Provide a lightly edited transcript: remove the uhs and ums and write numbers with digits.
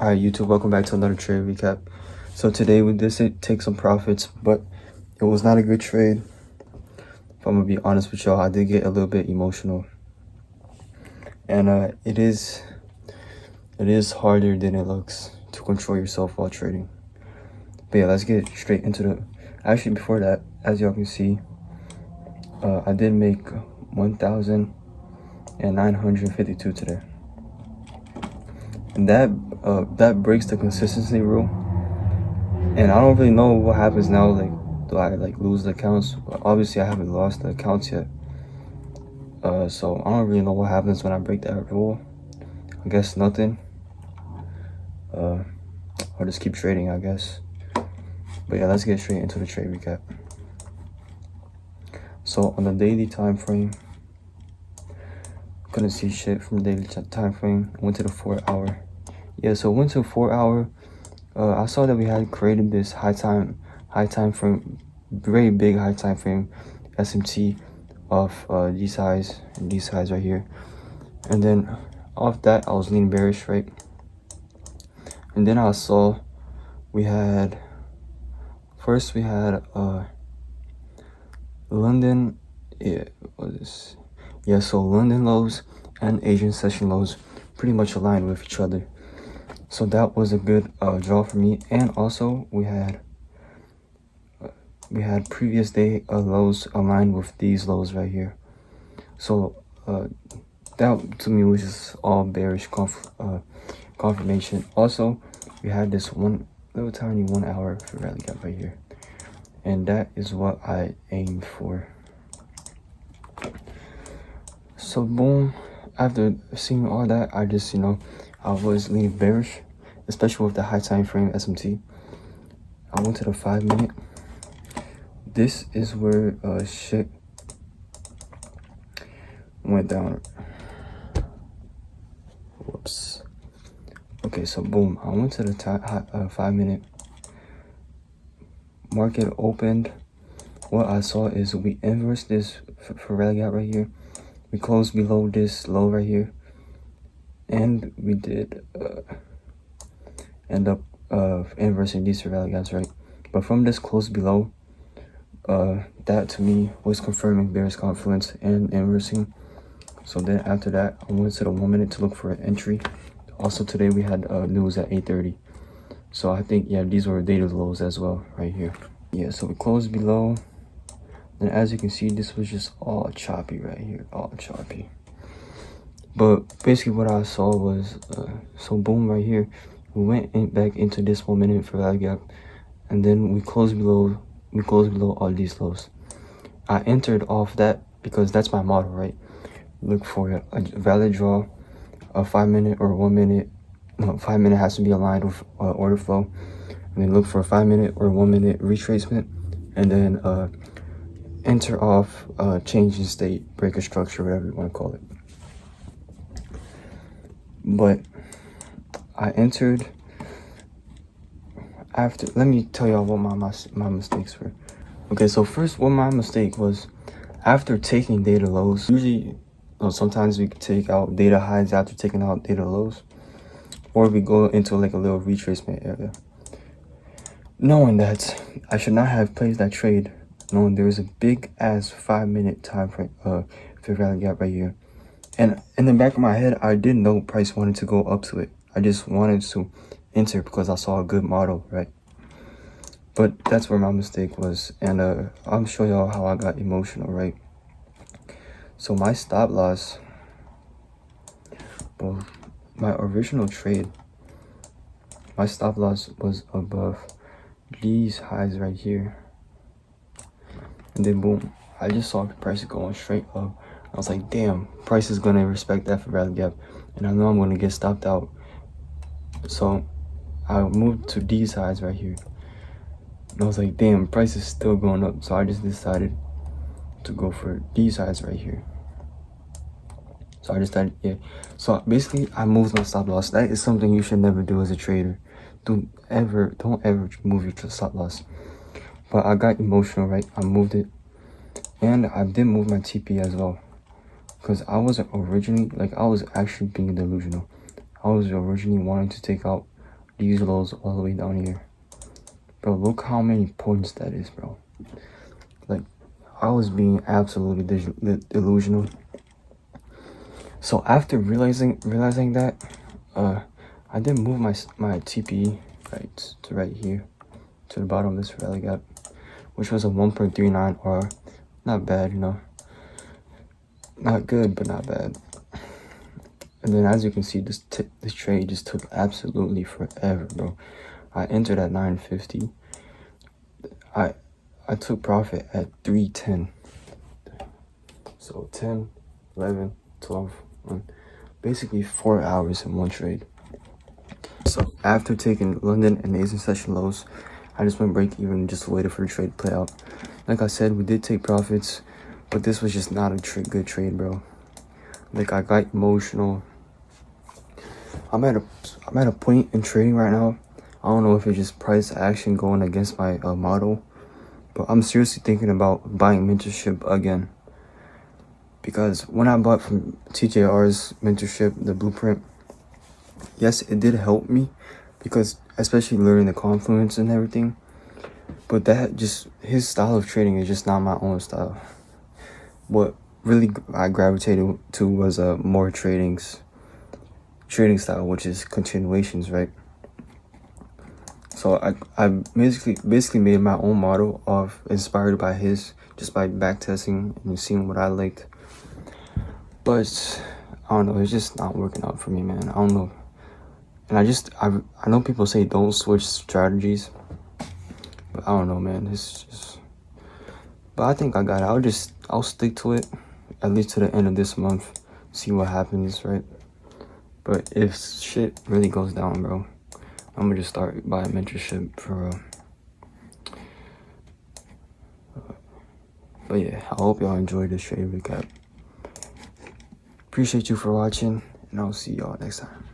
Alright YouTube, welcome back to another trade recap. So today we did take some profits, but it was not a good trade. If I'm gonna be honest with y'all, I did get a little bit emotional. And it is harder than it looks to control yourself while trading. But yeah, let's get straight into the... Actually, before that, as y'all can see, I did make 1,952 today. And that breaks the consistency rule. And I don't really know what happens now. Like, do I lose the accounts? Obviously I haven't lost the accounts yet, so I don't really know what happens when I break that rule. I guess nothing. I'll just keep trading, I guess. But yeah, let's get straight into the trade recap. So on the daily time frame, couldn't see shit from the daily time frame. Went to the 4 hour. Yeah, so went to 4 hour. I saw that we had created this high time frame, very big high time frame SMT of these highs and these highs right here. And then off that I was leaning bearish, right? And then I saw we had London, so London lows and Asian session lows pretty much aligned with each other. So that was a good draw for me. And also we had previous day lows aligned with these lows right here. So that to me was just all bearish confirmation. Also, we had this one little tiny 1 hour rally gap right here, and that is what I aimed for. So boom, after seeing all that, I just, I was leaning bearish, especially with the high time frame SMT. I went to the 5 minute. This is where shit went down. Whoops. Okay, so boom, I went to the 5 minute. Market opened. What I saw is we inversed this for rally gap right here. We closed below this low right here, and we did end up inversing these rally gaps, right? But from this close below, that to me was confirming bearish confluence and inversing. So then after that, I went to the 1 minute to look for an entry. Also today we had news at 8:30. So I think, yeah, these were daily lows as well right here. Yeah, so we closed below. And as you can see, this was just all choppy right here, all choppy. But basically what I saw was, so boom right here, we went back into this 1 minute for rally gap, and then we closed below all these lows. I entered off that because that's my model, right? Look for a valid draw, a 5 minute or 1 minute. No, 5 minute has to be aligned with order flow, and then look for a 5 minute or 1 minute retracement, and then enter off change in state, breaker structure, whatever you want to call it. But I entered after. Let me tell y'all what my mistakes were. Okay, so first, what my mistake was, after taking data lows, usually, sometimes we could take out data highs after taking out data lows, or we go into like a little retracement area. Knowing that I should not have placed that trade, knowing there was a big ass 5 minute time frame for rally gap right here. And in the back of my head, I didn't know price wanted to go up to it. I just wanted to enter because I saw a good model, right? But that's where my mistake was. And I'll show y'all how I got emotional, right? So my stop loss, well, my original trade, my stop loss was above these highs right here. And then boom, I just saw the price going straight up. I was like, damn, price is gonna respect that for rally gap, and I know I'm gonna get stopped out. So I moved to these highs right here, and I was like, damn, price is still going up. So I just decided to go for these highs right here. So I decided, yeah. So basically, I moved my stop loss. That is something you should never do as a trader. Don't ever move your stop loss. But I got emotional, right? I moved it, and I did move my TP as well, because I wasn't originally, I was actually being delusional. I was originally wanting to take out these lows all the way down here. Bro, look how many points that is, bro. Like, I was being absolutely delusional. So after realizing that, I did move my TPE right to right here, to the bottom of this rally gap, which was a 1.39 R. Not bad, you know. Not good, but not bad. And then as you can see, this trade just took absolutely forever, bro. I entered at 950. I took profit at 310. So 10, 11, 12, 1. Basically 4 hours in one trade. So after taking London and Asian session lows, I just went break even and just waited for the trade to play out. Like I said, we did take profits, but this was just not a good trade, bro. Like, I got emotional. I'm at a point in trading right now. I don't know if it's just price action going against my model, but I'm seriously thinking about buying mentorship again. Because when I bought from TJR's mentorship, the blueprint, yes, it did help me, because especially learning the confluence and everything. But that just, his style of trading is just not my own style. What really I gravitated to was more trading style, which is continuations, right? So I basically made my own model of inspired by his, just by back testing and seeing what I liked. But I don't know, it's just not working out for me, man. I don't know. And I know people say don't switch strategies, but I don't know, man. It's just, but I think I got it. I'll stick to it at least to the end of this month, see what happens, right? But if shit really goes down, bro, I'm gonna just start buying mentorship for but yeah, I hope y'all enjoyed this trade recap. Appreciate you for watching, and I'll see y'all next time.